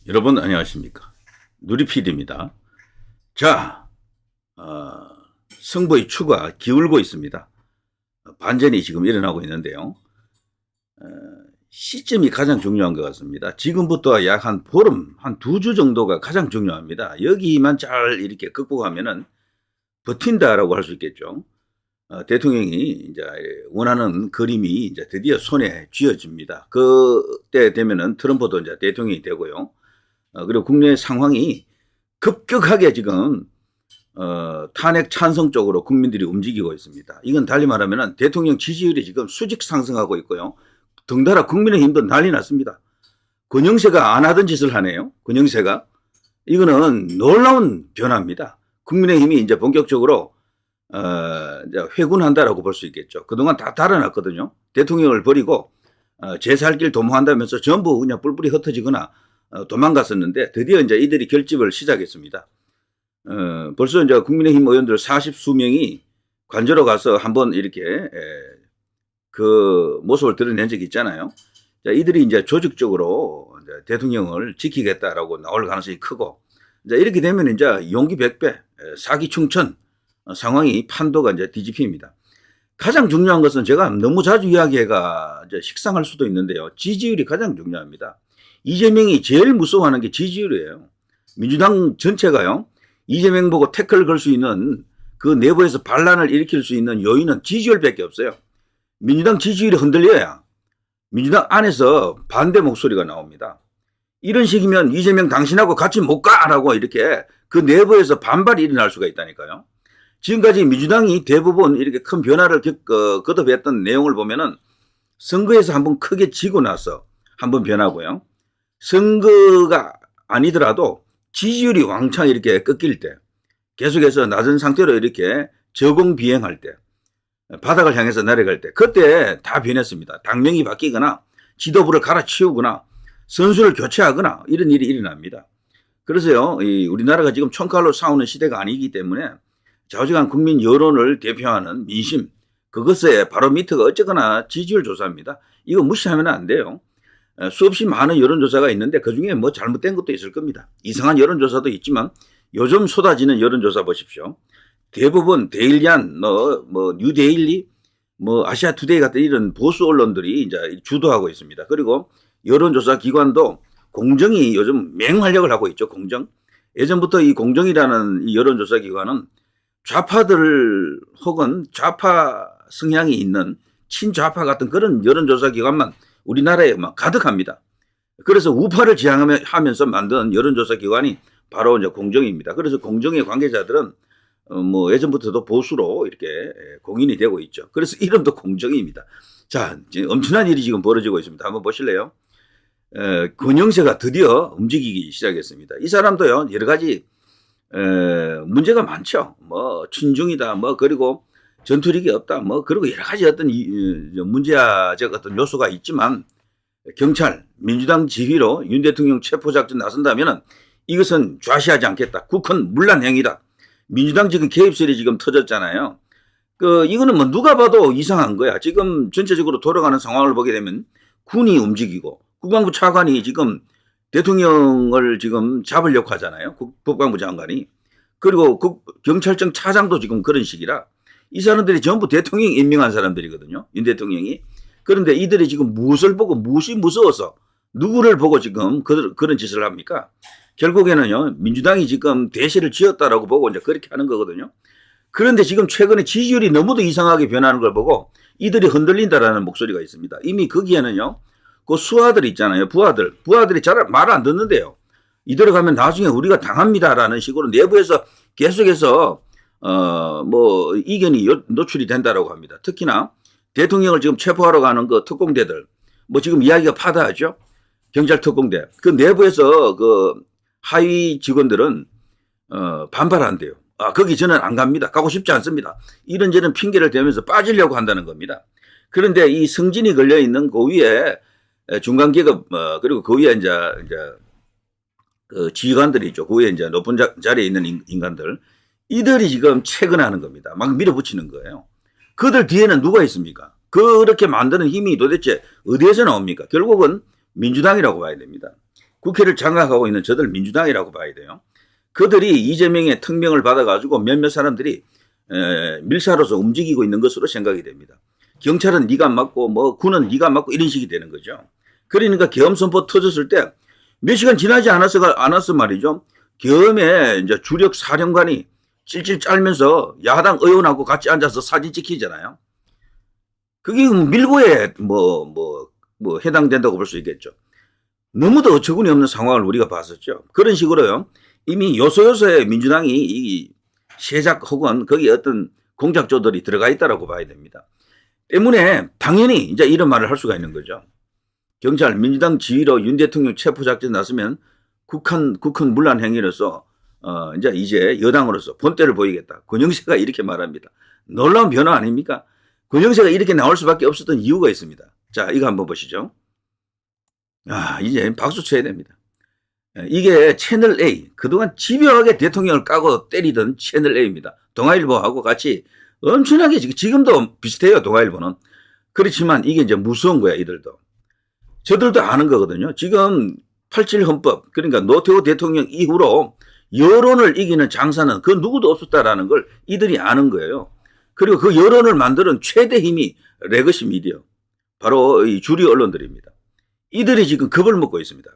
여러분 안녕하십니까. 누리PD입니다. 자, 승부의 추가 기울고 있습니다. 반전이 지금 일어나고 있는데요. 시점이 가장 중요한 것 같습니다. 지금부터 약 한 보름, 한 2주 정도가 가장 중요합니다. 여기만 잘 이렇게 극복하면은 버틴다라고 할 수 있겠죠. 대통령이 이제 원하는 그림이 이제 드디어 손에 쥐어집니다. 그때 되면은 트럼프도 이제 대통령이 되고요. 그리고 국내 상황이 급격하게 지금 탄핵 찬성 쪽으로 국민들이 움직이고 있습니다. 이건 달리 말하면 대통령 지지율이 지금 수직 상승하고 있고요. 덩달아 국민의힘도 난리 났습니다. 권영세가 안 하던 짓을 하네요. 권영세가. 이거는 놀라운 변화입니다. 국민의힘이 이제 본격적으로 이제 회군한다라고 볼 수 있겠죠. 그동안 다 달아났거든요. 대통령을 버리고 제 살 길 도모한다면서 전부 그냥 뿔뿔이 흩어지거나 도망갔었는데 드디어 이제 이들이 결집을 시작했습니다. 벌써 이제 국민의힘 의원들 40수 명이 관저로 가서 한번 이렇게 그 모습을 드러낸 적이 있잖아요. 자, 이들이 이제 조직적으로 이제 대통령을 지키겠다라고 나올 가능성이 크고, 이제 이렇게 되면 이제 용기 100배, 사기 충천 상황이 판도가 이제 뒤집힙니다. 가장 중요한 것은 제가 너무 자주 이야기해가 이제 식상할 수도 있는데요. 지지율이 가장 중요합니다. 이재명이 제일 무서워하는 게 지지율이에요. 민주당 전체가요. 이재명 보고 태클을 걸 수 있는 그 내부에서 반란을 일으킬 수 있는 요인은 지지율밖에 없어요. 민주당 지지율이 흔들려야 민주당 안에서 반대 목소리가 나옵니다. 이런 식이면 이재명 당신하고 같이 못 가라고 이렇게 그 내부에서 반발이 일어날 수가 있다니까요. 지금까지 민주당이 대부분 이렇게 큰 변화를 거듭했던 내용을 보면은 선거에서 한번 크게 지고 나서 한번 변하고요. 선거가 아니더라도 지지율이 왕창 이렇게 꺾일 때, 계속해서 낮은 상태로 이렇게 저공비행할 때, 바닥을 향해서 내려갈 때, 그때 다 변했습니다. 당명이 바뀌거나 지도부를 갈아치우거나 선수를 교체하거나 이런 일이 일어납니다. 그래서요, 우리나라가 지금 총칼로 싸우는 시대가 아니기 때문에 좌우지간 국민 여론을 대표하는 민심, 그것의 바로미터가 어쨌거나 지지율 조사입니다. 이거 무시하면 안 돼요. 수없이 많은 여론조사가 있는데 그중에 뭐 잘못된 것도 있을 겁니다. 이상한 여론조사도 있지만 요즘 쏟아지는 여론조사 보십시오. 대부분 데일리안, 뉴데일리, 아시아투데이 같은 이런 보수 언론들이 이제 주도하고 있습니다. 그리고 여론조사 기관도 공정이 요즘 맹활약을 하고 있죠. 공정. 예전부터 이 공정이라는 이 여론조사 기관은 좌파들 혹은 좌파 성향이 있는 친좌파 같은 그런 여론조사 기관만 우리나라에 막 가득합니다. 그래서 우파를 지향하면서 만든 여론조사 기관이 바로 이제 공정입니다. 그래서 공정의 관계자들은 예전부터도 보수로 이렇게 공인이 되고 있죠. 그래서 이름도 공정입니다. 자, 엄청난 일이 지금 벌어지고 있습니다. 한번 보실래요? 권영세가 드디어 움직이기 시작했습니다. 이 사람도요, 여러 가지 문제가 많죠. 친중이다, 그리고 전투력이 없다, 그리고 여러 가지 어떤 문제적 어떤 요소가 있지만, 경찰, 민주당 지휘로 윤 대통령 체포작전 나선다면은 이것은 좌시하지 않겠다. 국헌 문란행위다. 민주당 지금 개입설이 지금 터졌잖아요. 이거는 누가 봐도 이상한 거야. 지금 전체적으로 돌아가는 상황을 보게 되면 군이 움직이고 국방부 차관이 지금 대통령을 지금 잡으려고 하잖아요. 국방부 장관이. 그리고 경찰청 차장도 지금 그런 식이라 이 사람들이 전부 대통령이 임명한 사람들이거든요. 윤 대통령이. 그런데 이들이 지금 무엇을 보고 무엇이 무서워서 누구를 보고 지금 그런 짓을 합니까? 결국에는요, 민주당이 지금 대세를 지었다라고 보고 이제 그렇게 하는 거거든요. 그런데 지금 최근에 지지율이 너무도 이상하게 변하는 걸 보고 이들이 흔들린다라는 목소리가 있습니다. 이미 거기에는요, 그 수하들 있잖아요. 부하들이 잘 말 안 듣는데요. 이대로 가면 나중에 우리가 당합니다라는 식으로 내부에서 계속해서 이견이 노출이 된다라고 합니다. 특히나 대통령을 지금 체포하러 가는 그 특공대들, 지금 이야기가 파다하죠. 경찰 특공대. 그 내부에서 그 하위 직원들은 반발한대요. 거기 저는 안 갑니다. 가고 싶지 않습니다. 이런저런 핑계를 대면서 빠지려고 한다는 겁니다. 그런데 이 승진이 걸려 있는 그 위에 중간계급 그리고 그 위에 이제 그 지휘관들이 있죠. 그 위에 이제 높은 자리에 있는 인간들, 이들이 지금 채근하는 겁니다. 막 밀어붙이는 거예요. 그들 뒤에는 누가 있습니까? 그렇게 만드는 힘이 도대체 어디에서 나옵니까? 결국은 민주당이라고 봐야 됩니다. 국회를 장악하고 있는 저들 민주당이라고 봐야 돼요. 그들이 이재명의 특명을 받아가지고 몇몇 사람들이 밀사로서 움직이고 있는 것으로 생각이 됩니다. 경찰은 네가 맞고 뭐 군은 네가 맞고 이런 식이 되는 거죠. 그러니까 계엄 선포 터졌을 때 몇 시간 지나지 않았어 말이죠. 계엄에 이제 주력 사령관이 찔찔 짤면서 야당 의원하고 같이 앉아서 사진 찍히잖아요. 그게 밀고에 해당된다고 볼 수 있겠죠. 너무도 어처구니 없는 상황을 우리가 봤었죠. 그런 식으로요. 이미 요소요소에 민주당이 이 세작 혹은 거기에 어떤 공작조들이 들어가 있다라고 봐야 됩니다. 때문에 당연히 이제 이런 말을 할 수가 있는 거죠. 경찰 민주당 지휘로 윤 대통령 체포작전 나서면 국한 문란 행위로서 이제 여당으로서 본때를 보이겠다. 권영세가 이렇게 말합니다. 놀라운 변화 아닙니까? 권영세가 이렇게 나올 수밖에 없었던 이유가 있습니다. 자, 이거 한번 보시죠. 이제 박수 쳐야 됩니다. 이게 채널 A, 그동안 집요하게 대통령을 까고 때리던 채널 A입니다. 동아일보하고 같이 엄청나게 지금도 비슷해요, 동아일보는. 그렇지만 이게 이제 무서운 거야, 이들도. 저들도 아는 거거든요. 지금 87 헌법, 그러니까 노태우 대통령 이후로 여론을 이기는 장사는 그 누구도 없었다라는 걸 이들이 아는 거예요. 그리고 그 여론을 만드는 최대 힘이 레거시 미디어, 바로 이 주류 언론들입니다. 이들이 지금 겁을 먹고 있습니다.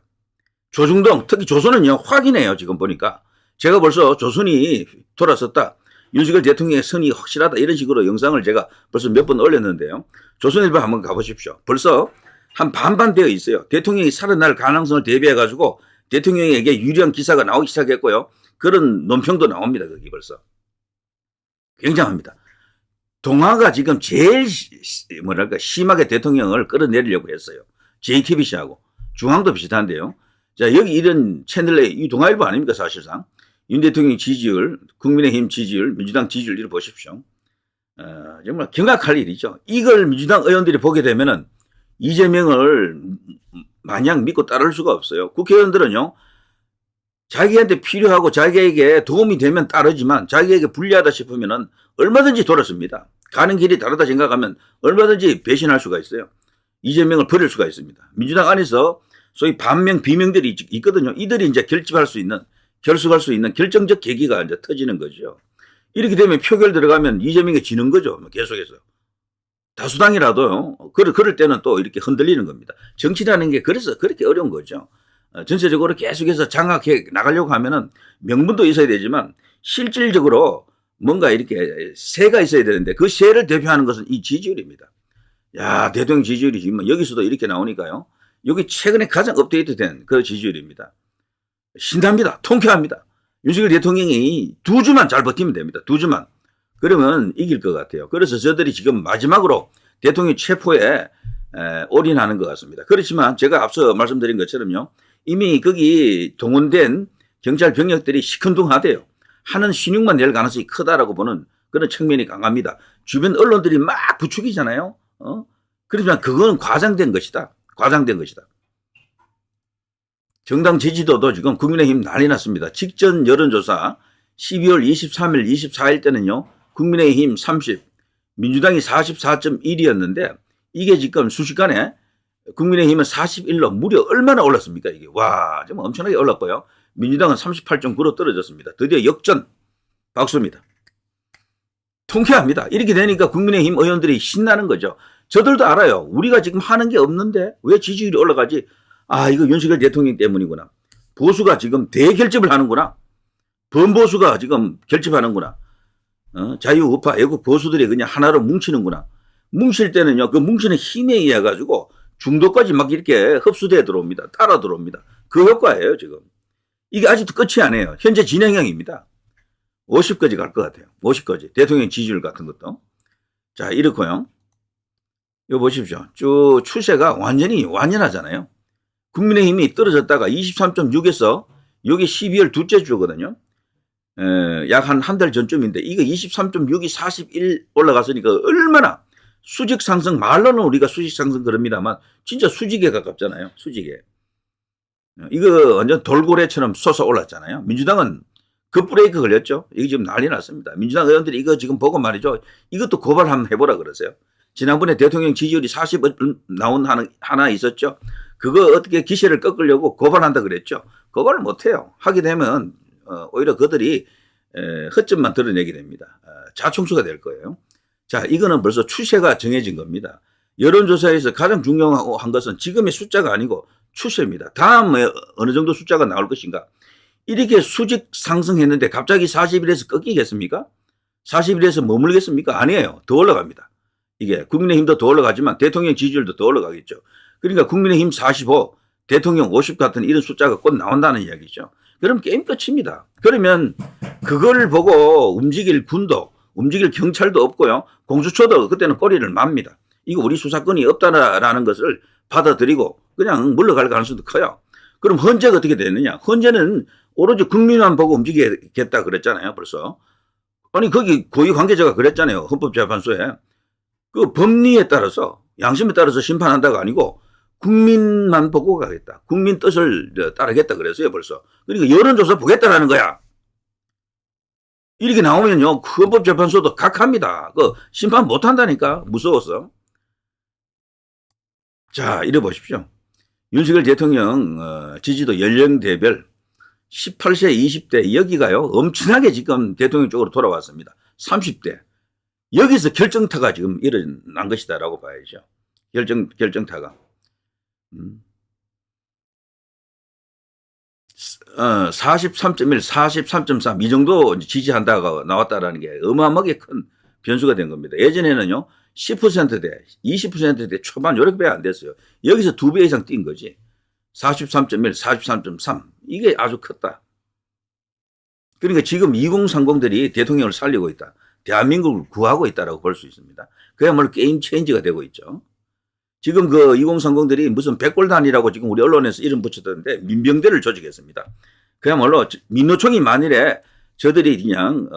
조중동, 특히 조선은요, 확인해요, 지금 보니까. 제가 벌써 조선이 돌아섰다. 윤석열 대통령의 선이 확실하다. 이런 식으로 영상을 제가 벌써 몇 번 올렸는데요. 조선일보 한번 가보십시오. 벌써 한 반반 되어 있어요. 대통령이 살아날 가능성을 대비해가지고 대통령에게 유리한 기사가 나오기 시작했고요. 그런 논평도 나옵니다, 거기 벌써. 굉장합니다. 동아가 지금 제일 심하게 대통령을 끌어내리려고 했어요. JTBC하고. 중앙도 비슷한데요. 자, 여기 이런 채널에 이 동아일보 아닙니까, 사실상. 윤 대통령 지지율, 국민의힘 지지율, 민주당 지지율 이를 보십시오. 정말 경악할 일이죠. 이걸 민주당 의원들이 보게 되면은 이재명을 마냥 믿고 따를 수가 없어요. 국회의원들은요, 자기한테 필요하고 자기에게 도움이 되면 따르지만 자기에게 불리하다 싶으면은 얼마든지 돌아섭니다. 가는 길이 다르다 생각하면 얼마든지 배신할 수가 있어요. 이재명을 버릴 수가 있습니다. 민주당 안에서 소위 반명, 비명들이 있거든요. 이들이 이제 결집할 수 있는, 결속할 수 있는 결정적 계기가 이제 터지는 거죠. 이렇게 되면 표결 들어가면 이재명이 지는 거죠. 계속해서. 다수당이라도요. 그럴 때는 또 이렇게 흔들리는 겁니다. 정치라는 게 그래서 그렇게 어려운 거죠. 전체적으로 계속해서 장악해 나가려고 하면은 명분도 있어야 되지만 실질적으로 뭔가 이렇게 세가 있어야 되는데 그 세를 대표하는 것은 이 지지율입니다. 야, 대통령 지지율이 지금 여기서도 이렇게 나오니까요. 여기 최근에 가장 업데이트된 그 지지율입니다. 신납니다. 통쾌합니다. 윤석열 대통령이 2주만 잘 버티면 됩니다. 2주만. 그러면 이길 것 같아요. 그래서 저들이 지금 마지막으로 대통령 체포에 올인하는 것 같습니다. 그렇지만 제가 앞서 말씀드린 것처럼요. 이미 거기 동원된 경찰 병력들이 시큰둥하대요. 하는 신용만 낼 가능성이 크다라고 보는 그런 측면이 강합니다. 주변 언론들이 막 부추기잖아요. 그렇지만 그건 과장된 것이다. 과장된 것이다. 정당 지지도도 지금 국민의힘 난리 났습니다. 직전 여론조사 12월 23일, 24일 때는요. 국민의힘 30, 민주당이 44.1이었는데 이게 지금 순식간에 국민의힘은 41로 무려 얼마나 올랐습니까? 이게 와, 정말 엄청나게 올랐고요. 민주당은 38.9로 떨어졌습니다. 드디어 역전. 박수입니다. 통쾌합니다. 이렇게 되니까 국민의힘 의원들이 신나는 거죠. 저들도 알아요. 우리가 지금 하는 게 없는데 왜 지지율이 올라가지? 이거 윤석열 대통령 때문이구나. 보수가 지금 대결집을 하는구나. 범보수가 지금 결집하는구나. 자유, 우파, 애국 보수들이 그냥 하나로 뭉치는구나. 뭉칠 때는요, 그 뭉치는 힘에 의해 가지고 중도까지 막 이렇게 흡수돼 들어옵니다. 따라 들어옵니다. 그 효과예요, 지금. 이게 아직도 끝이 아니에요. 현재 진행형입니다. 50까지 갈 것 같아요. 50까지. 대통령 지지율 같은 것도. 자, 이렇고요. 이거 보십시오. 쭉 추세가 완연하잖아요. 국민의힘이 떨어졌다가 23.6에서 여기 12월 둘째 주거든요. 약 한 달 전쯤인데 이거 23.6이 41 올라갔으니까 얼마나 수직 상승, 말로는 우리가 수직 상승 그럽니다만 진짜 수직에 가깝잖아요. 수직에. 이거 완전 돌고래처럼 솟아 올랐잖아요. 민주당은 급브레이크 걸렸죠. 이거 지금 난리 났습니다. 민주당 의원들이 이거 지금 보고 말이죠. 이것도 고발 한번 해보라 그러세요. 지난번에 대통령 지지율이 40 나온 하나 있었죠. 그거 어떻게 기세를 꺾으려고 고발한다 그랬죠. 고발을 못해요. 하게 되면 오히려 그들이 허점만 드러내게 됩니다. 자충수가 될 거예요. 자, 이거는 벌써 추세가 정해진 겁니다. 여론조사에서 가장 중요한 것은 지금의 숫자가 아니고 추세입니다. 다음에 어느 정도 숫자가 나올 것인가. 이렇게 수직 상승했는데 갑자기 40일에서 꺾이겠습니까? 40일에서 머물겠습니까? 아니에요. 더 올라갑니다. 이게 국민의힘도 더 올라가지만 대통령 지지율도 더 올라가겠죠. 그러니까 국민의힘 45, 대통령 50 같은 이런 숫자가 곧 나온다는 이야기죠. 그럼 게임 끝입니다. 그러면 그걸 보고 움직일 군도, 움직일 경찰도 없고요. 공수처도 그때는 꼬리를 맙니다. 이거 우리 수사권이 없다라는 것을 받아들이고 그냥 물러갈 가능성도 커요. 그럼 헌재가 어떻게 되느냐. 헌재는 오로지 국민만 보고 움직이겠다 그랬잖아요. 벌써. 아니 거기 고위 관계자가 그랬잖아요. 헌법재판소에. 그 법리에 따라서 양심에 따라서 심판한다가 아니고 국민만 보고 가겠다. 국민 뜻을 따르겠다 그랬어요. 벌써. 그러니까 여론조사 보겠다라는 거야. 이렇게 나오면요. 헌법재판소도 각합니다. 그 심판 못한다니까. 무서워서. 자, 이래 보십시오. 윤석열 대통령 지지도 연령대별 18세, 20대 여기가요. 엄청나게 지금 대통령 쪽으로 돌아왔습니다. 30대. 여기서 결정타가 지금 일어난 것이다라고 봐야죠. 결정타가. 43.1, 43.3 이 정도 지지한다가 나왔다라는 게 어마어마하게 큰 변수가 된 겁니다. 예전에는요. 10%대, 20%대 초반 이렇게 안 됐어요. 여기서 2배 이상 뛴 거지. 43.1, 43.3 이게 아주 컸다. 그러니까 지금 2030들이 대통령을 살리고 있다. 대한민국을 구하고 있다라고 볼 수 있습니다. 그야말로 게임 체인지가 되고 있죠. 지금 그 2030들이 무슨 백골단이라고 지금 우리 언론에서 이름 붙였던데 민병대를 조직했습니다. 그야말로 민노총이 만일에 저들이 그냥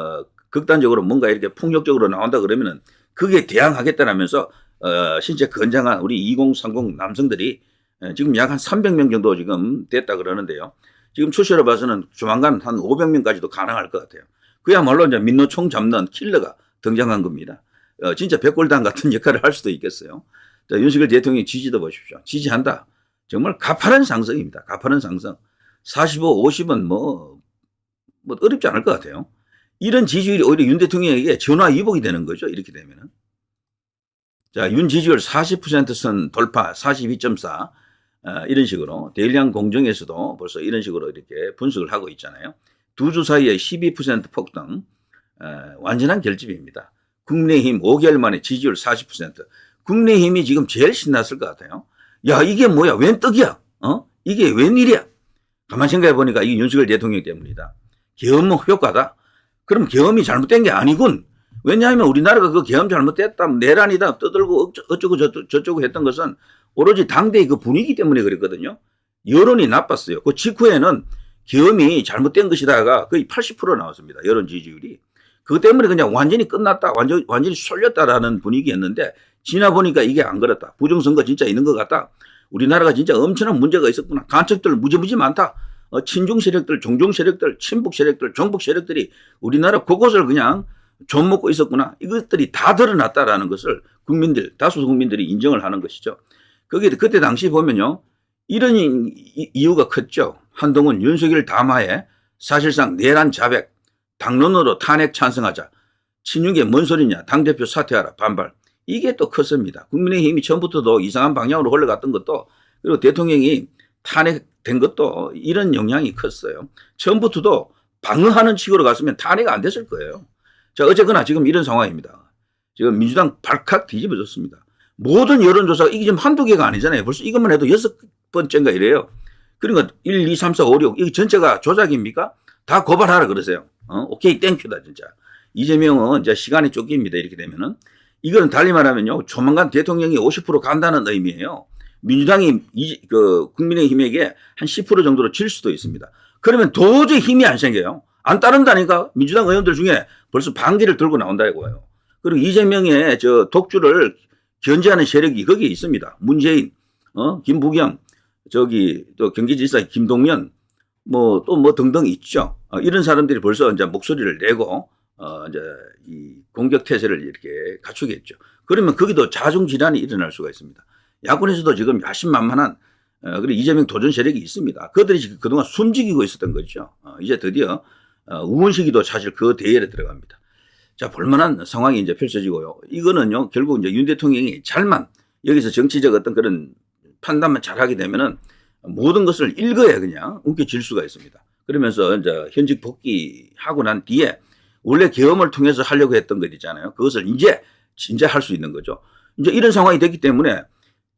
극단적으로 뭔가 이렇게 폭력적으로 나온다 그러면은 그게 대항하겠다라면서 신체 건장한 우리 2030 남성들이 지금 약 한 300명 정도 지금 됐다 그러는데요. 지금 추세로 봐서는 조만간 한 500명까지도 가능할 것 같아요. 그야말로 이제 민노총 잡는 킬러가 등장한 겁니다. 진짜 백골단 같은 역할을 할 수도 있겠어요. 자, 윤석열 대통령 지지도 보십시오. 지지한다. 정말 가파른 상승입니다. 가파른 상승. 45, 50은 뭐 어렵지 않을 것 같아요. 이런 지지율이 오히려 윤 대통령에게 전화위복이 되는 거죠. 이렇게 되면은. 자, 윤 지지율 40%선 돌파, 42.4 이런 식으로 대일량 공정에서도 벌써 이런 식으로 이렇게 분석을 하고 있잖아요. 두 주 사이에 12% 폭등, 완전한 결집입니다. 국민의힘 5개월 만에 지지율 40%. 국민의힘이 지금 제일 신났을 것 같아요. 야, 이게 뭐야? 웬 떡이야? 이게 웬일이야? 가만 생각해 보니까 이게 윤석열 대통령 때문이다. 계엄 효과다. 그럼 계엄이 잘못된 게 아니군. 왜냐하면 우리나라가 그 계엄 잘못됐다, 내란이다, 떠들고 어쩌고 저쩌고 했던 것은 오로지 당대의 그 분위기 때문에 그랬거든요. 여론이 나빴어요. 그 직후에는 계엄이 잘못된 것이다가 거의 80% 나왔습니다. 여론 지지율이. 그것 때문에 그냥 완전히 끝났다, 완전히 쏠렸다라는 분위기였는데 지나 보니까 이게 안 그렇다. 부정선거 진짜 있는 것 같다. 우리나라가 진짜 엄청난 문제가 있었구나. 간첩들 무지무지 많다. 친중 세력들, 종종 세력들, 친북 세력들, 종북 세력들이 우리나라 곳곳을 그냥 좀 먹고 있었구나. 이것들이 다 드러났다라는 것을 다수 국민들이 인정을 하는 것이죠. 그때 당시 보면요. 이런 이유가 컸죠. 한동훈, 윤석열 담화에 사실상 내란 자백, 당론으로 탄핵 찬성하자. 친윤계 뭔 소리냐. 당대표 사퇴하라. 반발. 이게 또 컸습니다. 국민의힘이 처음부터도 이상한 방향으로 흘러갔던 것도 그리고 대통령이 탄핵된 것도 이런 영향이 컸어요. 처음부터도 방어하는 식으로 갔으면 탄핵 안 됐을 거예요. 자, 어쨌거나 지금 이런 상황입니다. 지금 민주당 발칵 뒤집어졌습니다. 모든 여론조사가 이게 지금 한두 개가 아니잖아요. 벌써 이것만 해도 6번째인가 이래요. 그러니까 1, 2, 3, 4, 5, 6 이거 전체가 조작입니까? 다 고발하라 그러세요. 오케이 땡큐다 진짜. 이재명은 이제 시간이 쫓깁니다. 이렇게 되면은. 이거는 달리 말하면요. 조만간 대통령이 50% 간다는 의미예요. 민주당이 국민의힘에게 한 10% 정도로 질 수도 있습니다. 그러면 도저히 힘이 안 생겨요. 안 따른다니까 민주당 의원들 중에 벌써 반기를 들고 나온다 이거예요. 그리고 이재명의 독주를 견제하는 세력이 거기에 있습니다. 문재인, 김부겸, 또 경기지사 김동연, 또 등등 있죠. 이런 사람들이 벌써 이제 목소리를 내고, 이제 이 공격 태세를 이렇게 갖추겠죠. 그러면 거기도 자중질환이 일어날 수가 있습니다. 야권에서도 지금 야심만만한 그리고 이재명 도전 세력이 있습니다. 그들이 그동안 숨지기고 있었던 거죠. 이제 드디어 우원식이도 사실 그 대열에 들어갑니다. 자, 볼만한 상황이 이제 펼쳐지고요. 이거는요, 결국 이제 윤 대통령이 잘만 여기서 정치적 어떤 그런 판단만 잘하게 되면은 모든 것을 읽어야 그냥 움켜쥘 수가 있습니다. 그러면서 이제 현직 복귀하고 난 뒤에 원래 계엄을 통해서 하려고 했던 것 있잖아요. 그것을 이제 진짜 할 수 있는 거죠. 이제 이런 상황이 됐기 때문에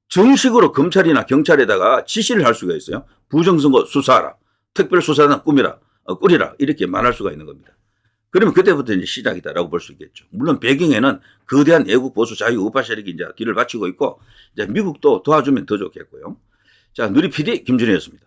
정식으로 검찰이나 경찰에다가 지시를 할 수가 있어요. 부정선거 수사하라. 특별수사단 꾸리라. 이렇게 말할 수가 있는 겁니다. 그러면 그때부터 이제 시작이다라고 볼 수 있겠죠. 물론 배경에는 거대한 애국 보수 자유 우파 세력이 이제 뒤를 바치고 있고, 이제 미국도 도와주면 더 좋겠고요. 자, 누리 PD 김준희였습니다.